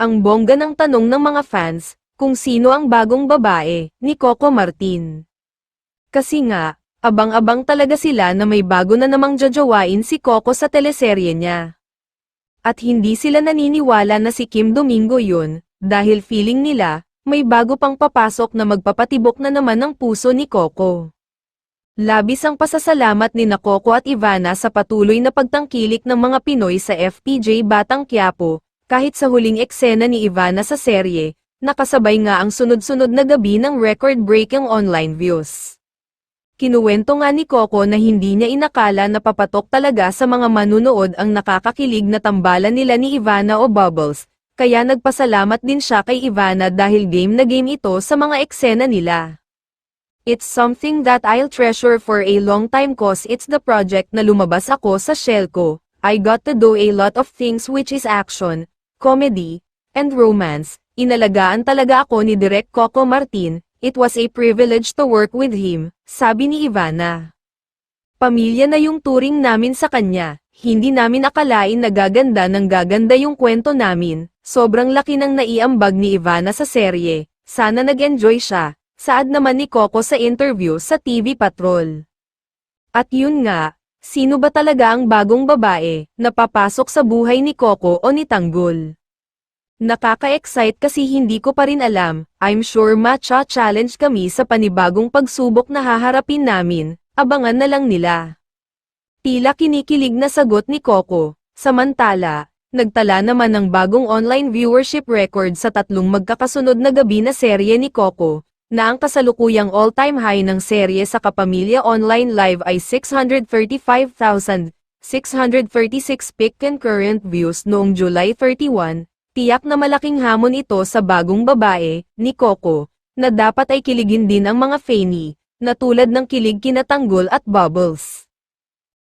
Ang bongga ng tanong ng mga fans, kung sino ang bagong babae, ni Coco Martin. Kasi nga, abang-abang talaga sila na may bago na namang jojowain si Coco sa teleserye niya. At hindi sila naniniwala na si Kim Domingo yun, dahil feeling nila, may bago pang papasok na magpapatibok na naman ng puso ni Coco. Labis ang pasasalamat ni Coco at Ivana sa patuloy na pagtangkilik ng mga Pinoy sa FPJ Batang Quiapo, kahit sa huling eksena ni Ivana sa serye, nakasabay nga ang sunod-sunod na gabi ng record-breaking online views. Kinuwento nga ni Coco na hindi niya inakala na papatok talaga sa mga manunood ang nakakakilig na tambalan nila ni Ivana o Bubbles, kaya nagpasalamat din siya kay Ivana dahil game na game ito sa mga eksena nila. It's something that I'll treasure for a long time cause it's the project na lumabas ako sa shell ko. I got to do a lot of things which is action, comedy, and romance. Inalagaan talaga ako ni Direk Coco Martin, it was a privilege to work with him, sabi ni Ivana. Pamilya na yung turing namin sa kanya, hindi namin akalain na gaganda ng gaganda yung kwento namin, sobrang laki ng naiambag ni Ivana sa serye, sana nag-enjoy siya, saad naman ni Coco sa interview sa TV Patrol. At yun nga, sino ba talaga ang bagong babae, na papasok sa buhay ni Coco o ni Tanggol? Nakaka-excite kasi hindi ko pa rin alam, I'm sure matcha-challenge kami sa panibagong pagsubok na haharapin namin, abangan na lang nila. Tila kinikilig na sagot ni Coco, samantala, nagtala naman ng bagong online viewership record sa tatlong magkakasunod na gabi na serye ni Coco, na ang kasalukuyang all-time high ng serye sa Kapamilya Online Live ay 635,636 peak concurrent views noong July 31, tiyak na malaking hamon ito sa bagong babae, ni Coco, na dapat ay kiligin din ang mga Fanny, na tulad ng kilig kina Tanggol at Bubbles.